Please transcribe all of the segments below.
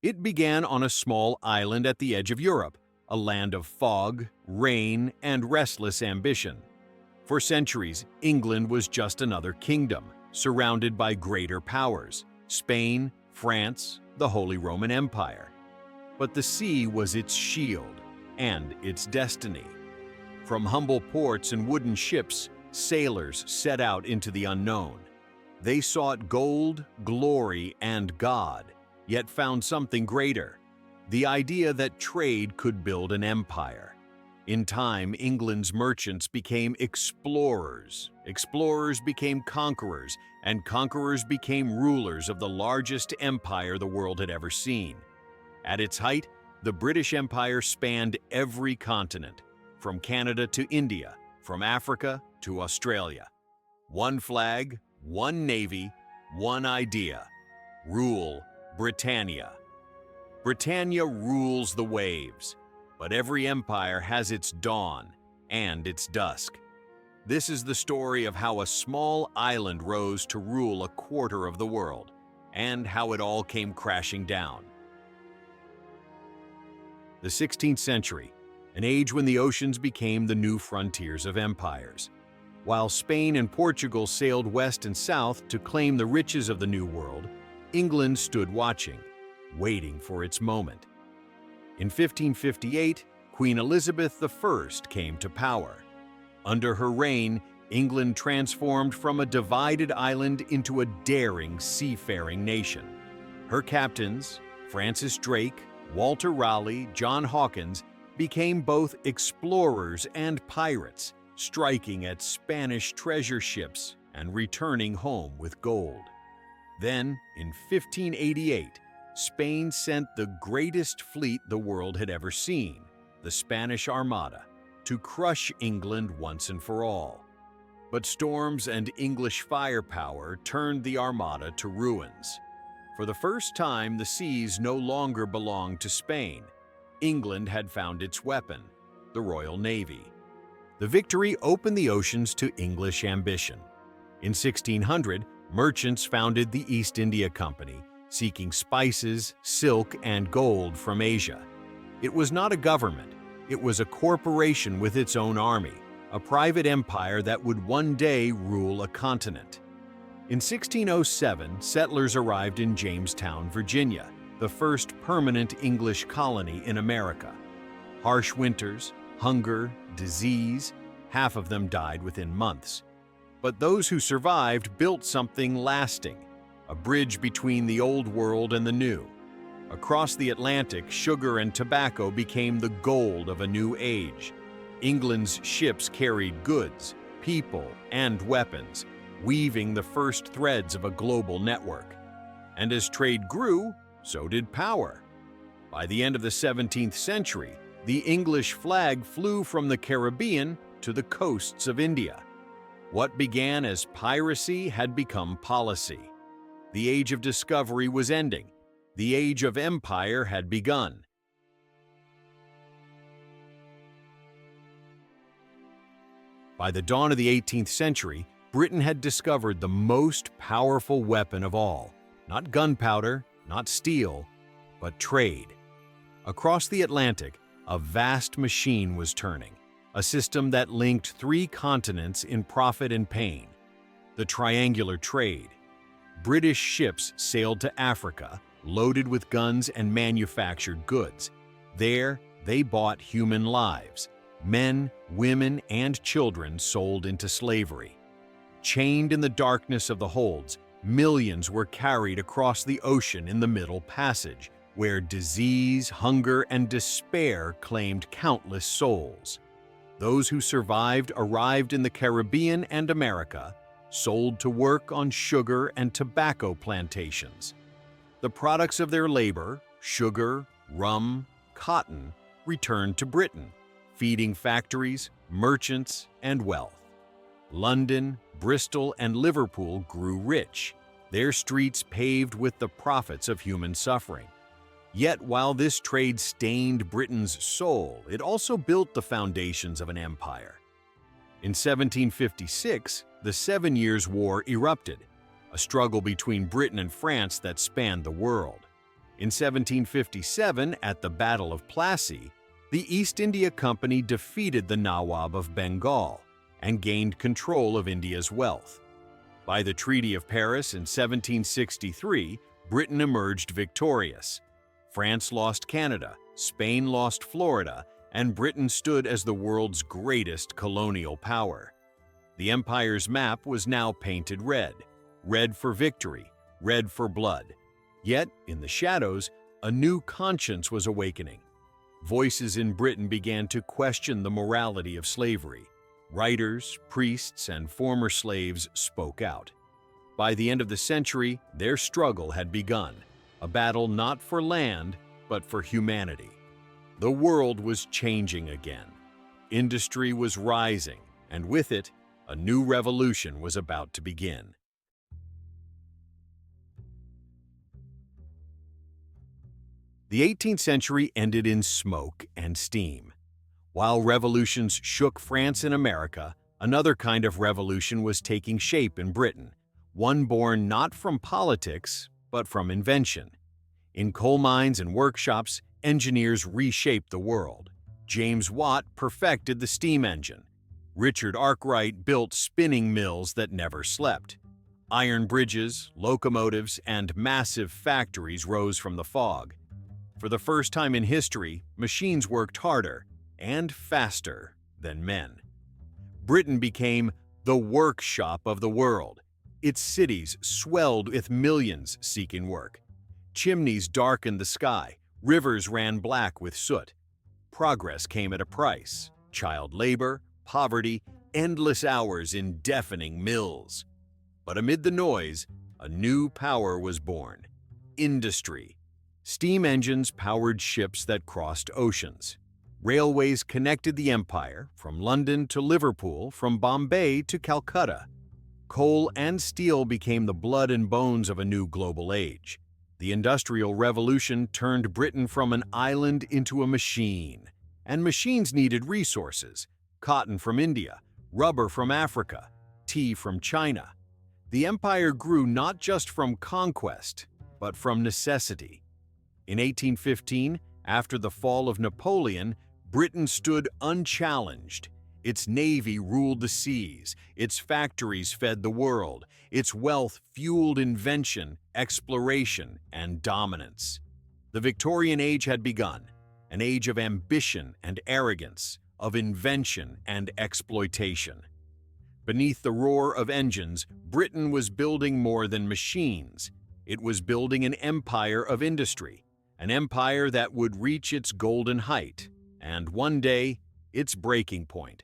It began on a small island at the edge of Europe, a land of fog, rain, and restless ambition. For centuries, England was just another kingdom, surrounded by greater powers: Spain, France, the Holy Roman Empire. But the sea was its shield and its destiny. From humble ports and wooden ships, sailors set out into the unknown. They sought gold, glory, and God, yet found something greater: the idea that trade could build an empire. In time, England's merchants became explorers, explorers became conquerors, and conquerors became rulers of the largest empire the world had ever seen. At its height, the British Empire spanned every continent, from Canada to India, from Africa to Australia. One flag, one navy, one idea: rule Britannia. Britannia rules the waves, but every empire has its dawn and its dusk. This is the story of how a small island rose to rule a quarter of the world, and how it all came crashing down. The 16th century, an age when the oceans became the new frontiers of empires. While Spain and Portugal sailed west and south to claim the riches of the New World, England stood watching, waiting for its moment. In 1558, Queen Elizabeth I came to power. Under her reign, England transformed from a divided island into a daring seafaring nation. Her captains, Francis Drake, Walter Raleigh, John Hawkins, became both explorers and pirates, striking at Spanish treasure ships and returning home with gold. Then, in 1588, Spain sent the greatest fleet the world had ever seen, the Spanish Armada, to crush England once and for all. But storms and English firepower turned the Armada to ruins. For the first time, the seas no longer belonged to Spain. England had found its weapon, the Royal Navy. The victory opened the oceans to English ambition. In 1600, merchants founded the East India Company, seeking spices, silk, and gold from Asia. It was not a government, it was a corporation with its own army, a private empire that would one day rule a continent. In 1607, settlers arrived in Jamestown, Virginia, the first permanent English colony in America. Harsh winters, hunger, disease, half of them died within months. But those who survived built something lasting, a bridge between the old world and the new. Across the Atlantic, sugar and tobacco became the gold of a new age. England's ships carried goods, people, and weapons, weaving the first threads of a global network. And as trade grew, so did power. By the end of the 17th century, the English flag flew from the Caribbean to the coasts of India. What began as piracy had become policy. The age of discovery was ending. The age of empire had begun. By the dawn of the 18th century, Britain had discovered the most powerful weapon of all: not gunpowder, not steel, but trade. Across the Atlantic, a vast machine was turning, a system that linked three continents in profit and pain: the triangular trade. British ships sailed to Africa, loaded with guns and manufactured goods. There, they bought human lives. Men, women, and children sold into slavery. Chained in the darkness of the holds, millions were carried across the ocean in the Middle Passage, where disease, hunger, and despair claimed countless souls. Those who survived arrived in the Caribbean and America, sold to work on sugar and tobacco plantations. The products of their labor, sugar, rum, cotton, returned to Britain, feeding factories, merchants, and wealth. London, Bristol, and Liverpool grew rich, their streets paved with the profits of human suffering. Yet while this trade stained Britain's soul, it also built the foundations of an empire. In 1756, the 7 Years' War erupted, a struggle between Britain and France that spanned the world. In 1757, at the Battle of Plassey, the East India Company defeated the Nawab of Bengal and gained control of India's wealth. By the Treaty of Paris in 1763, Britain emerged victorious. France lost Canada, Spain lost Florida, and Britain stood as the world's greatest colonial power. The empire's map was now painted red, red for victory, red for blood. Yet, in the shadows, a new conscience was awakening. Voices in Britain began to question the morality of slavery. Writers, priests, and former slaves spoke out. By the end of the century, their struggle had begun, a battle not for land, but for humanity. The world was changing again. Industry was rising, and with it, a new revolution was about to begin. The 18th century ended in smoke and steam. While revolutions shook France and America, another kind of revolution was taking shape in Britain, one born not from politics, but from invention. In coal mines and workshops, engineers reshaped the world. James Watt perfected the steam engine. Richard Arkwright built spinning mills that never slept. Iron bridges, locomotives, and massive factories rose from the fog. For the first time in history, machines worked harder and faster than men. Britain became the workshop of the world. Its cities swelled with millions seeking work. Chimneys darkened the sky, rivers ran black with soot. Progress came at a price: child labor, poverty, endless hours in deafening mills. But amid the noise, a new power was born: industry. Steam engines powered ships that crossed oceans. Railways connected the empire, from London to Liverpool, from Bombay to Calcutta. Coal and steel became the blood and bones of a new global age. The Industrial Revolution turned Britain from an island into a machine. And machines needed resources: cotton from India, rubber from Africa, tea from China. The empire grew not just from conquest, but from necessity. In 1815, after the fall of Napoleon, Britain stood unchallenged. Its navy ruled the seas, its factories fed the world, its wealth fueled invention, exploration, and dominance. The Victorian Age had begun, an age of ambition and arrogance, of invention and exploitation. Beneath the roar of engines, Britain was building more than machines. It was building an empire of industry, an empire that would reach its golden height, and one day, its breaking point.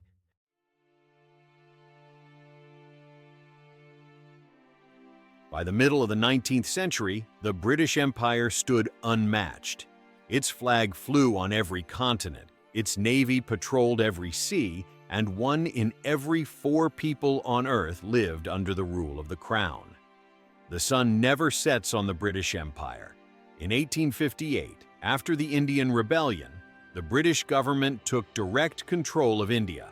By the middle of the 19th century, the British Empire stood unmatched. Its flag flew on every continent, its navy patrolled every sea, and 1 in every 4 people on Earth lived under the rule of the Crown. The sun never sets on the British Empire. In 1858, after the Indian Rebellion, the British government took direct control of India,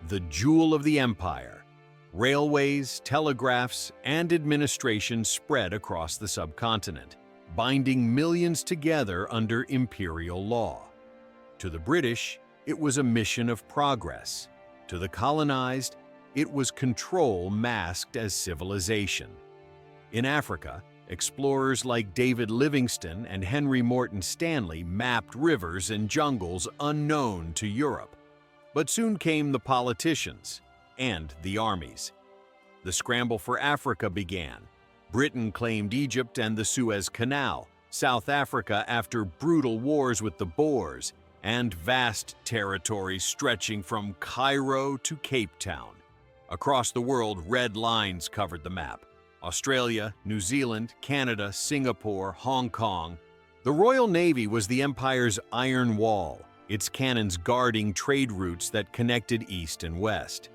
the jewel of the empire. Railways, telegraphs, and administration spread across the subcontinent, binding millions together under imperial law. To the British, it was a mission of progress. To the colonized, it was control masked as civilization. In Africa, explorers like David Livingstone and Henry Morton Stanley mapped rivers and jungles unknown to Europe. But soon came the politicians and the armies. The scramble for Africa began. Britain claimed Egypt and the Suez Canal, South Africa after brutal wars with the Boers, and vast territories stretching from Cairo to Cape Town. Across the world, red lines covered the map: Australia, New Zealand, Canada, Singapore, Hong Kong. The Royal Navy was the empire's iron wall, its cannons guarding trade routes that connected east and west.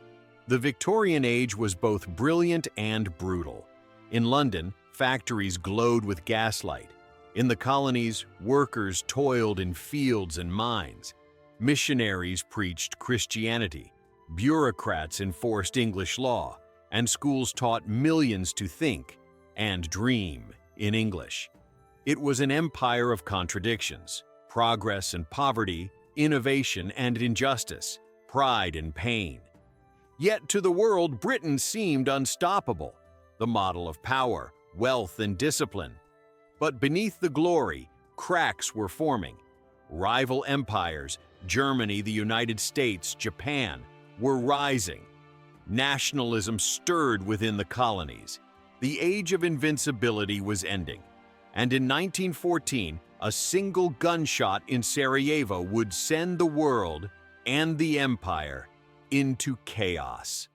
The Victorian Age was both brilliant and brutal. In London, factories glowed with gaslight. In the colonies, workers toiled in fields and mines. Missionaries preached Christianity. Bureaucrats enforced English law, and schools taught millions to think and dream in English. It was an empire of contradictions, progress and poverty, innovation and injustice, pride and pain. Yet to the world, Britain seemed unstoppable, the model of power, wealth, and discipline. But beneath the glory, cracks were forming. Rival empires, Germany, the United States, Japan, were rising. Nationalism stirred within the colonies. The age of invincibility was ending. And in 1914, a single gunshot in Sarajevo would send the world and the empire into chaos.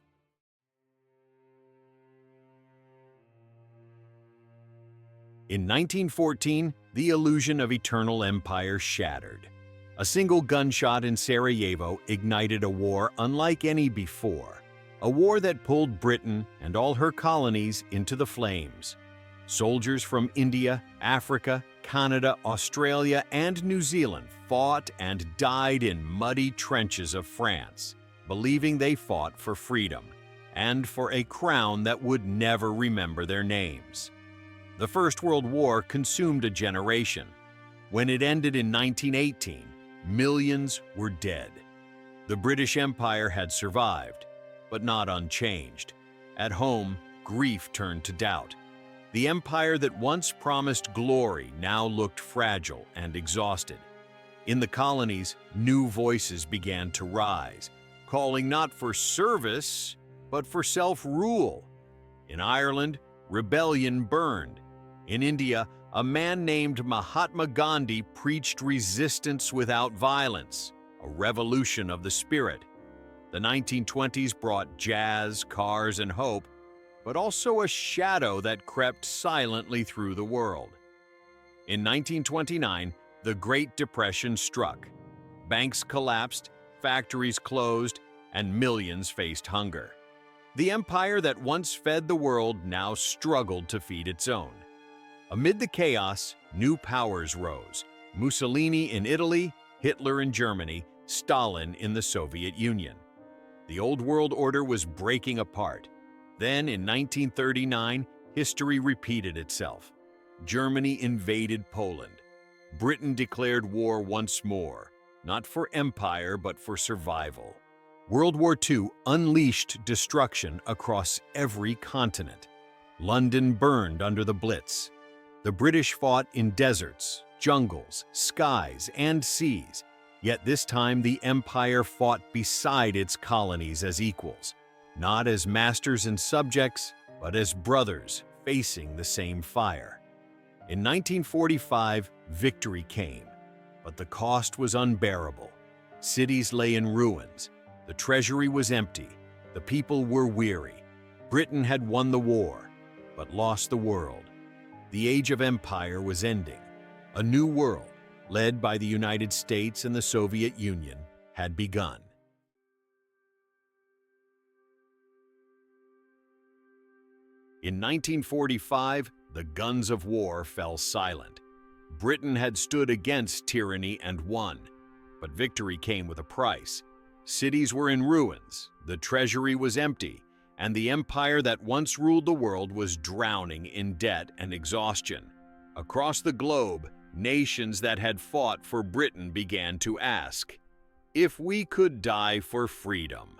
In 1914, the illusion of eternal empire shattered. A single gunshot in Sarajevo ignited a war unlike any before, a war that pulled Britain and all her colonies into the flames. Soldiers from India, Africa, Canada, Australia, and New Zealand fought and died in muddy trenches of France, believing they fought for freedom and for a crown that would never remember their names. The First World War consumed a generation. When it ended in 1918, millions were dead. The British Empire had survived, but not unchanged. At home, grief turned to doubt. The empire that once promised glory now looked fragile and exhausted. In the colonies, new voices began to rise, calling not for service, but for self-rule. In Ireland, rebellion burned. In India, a man named Mahatma Gandhi preached resistance without violence, a revolution of the spirit. The 1920s brought jazz, cars, and hope, but also a shadow that crept silently through the world. In 1929, the Great Depression struck. Banks collapsed, factories closed, and millions faced hunger. The empire that once fed the world now struggled to feed its own. Amid the chaos, new powers rose: Mussolini in Italy, Hitler in Germany, Stalin in the Soviet Union. The old world order was breaking apart. Then, in 1939, history repeated itself. Germany invaded Poland. Britain declared war once more, not for empire but for survival. World War II unleashed destruction across every continent. London burned under the Blitz. The British fought in deserts, jungles, skies, and seas. Yet this time the empire fought beside its colonies as equals, not as masters and subjects, but as brothers facing the same fire. In 1945, victory came, but the cost was unbearable. Cities lay in ruins. The treasury was empty. The people were weary. Britain had won the war, but lost the world. The age of empire was ending. A new world, led by the United States and the Soviet Union, had begun. In 1945, the guns of war fell silent. Britain had stood against tyranny and won, but victory came with a price. Cities were in ruins, the treasury was empty, and the empire that once ruled the world was drowning in debt and exhaustion. Across the globe, nations that had fought for Britain began to ask, if we could die for freedom,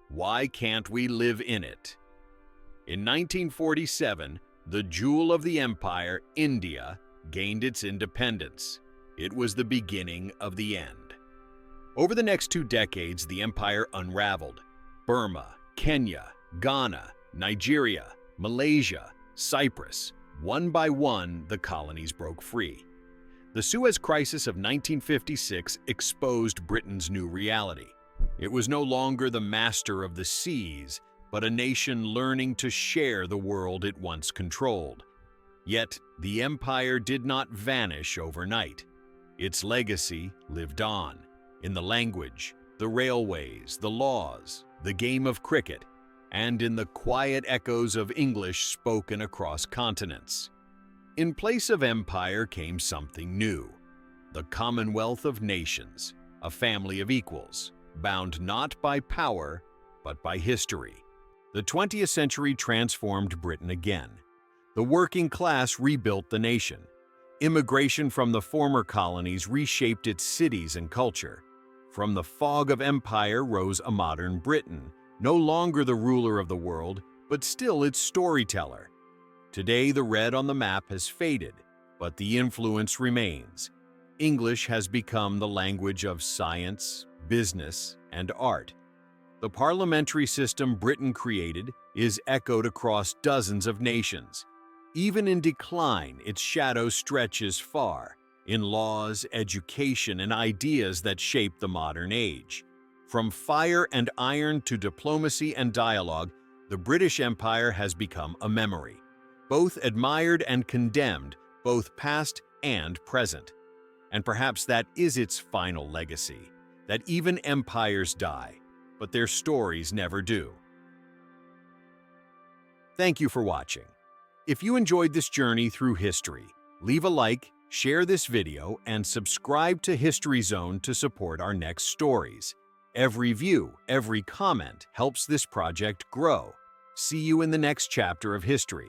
why can't we live in it? In 1947, the jewel of the empire, India, gained its independence. It was the beginning of the end. Over the next 2 decades, the empire unraveled. Burma, Kenya, Ghana, Nigeria, Malaysia, Cyprus. One by one, the colonies broke free. The Suez Crisis of 1956 exposed Britain's new reality. It was no longer the master of the seas, but a nation learning to share the world it once controlled. Yet, the empire did not vanish overnight. Its legacy lived on, in the language, the railways, the laws, the game of cricket, and in the quiet echoes of English spoken across continents. In place of empire came something new: the Commonwealth of Nations, a family of equals, bound not by power, but by history. The 20th century transformed Britain again. The working class rebuilt the nation. Immigration from the former colonies reshaped its cities and culture. From the fog of empire rose a modern Britain, no longer the ruler of the world, but still its storyteller. Today, the red on the map has faded, but the influence remains. English has become the language of science, business, and art. The parliamentary system Britain created is echoed across dozens of nations. Even in decline, its shadow stretches far, in laws, education, and ideas that shape the modern age. From fire and iron to diplomacy and dialogue, the British Empire has become a memory, both admired and condemned, both past and present. And perhaps that is its final legacy, that even empires die, but their stories never do. Thank you for watching. If you enjoyed this journey through history, leave a like, share this video, and subscribe to History Zone to support our next stories. Every view, every comment helps this project grow. See you in the next chapter of history.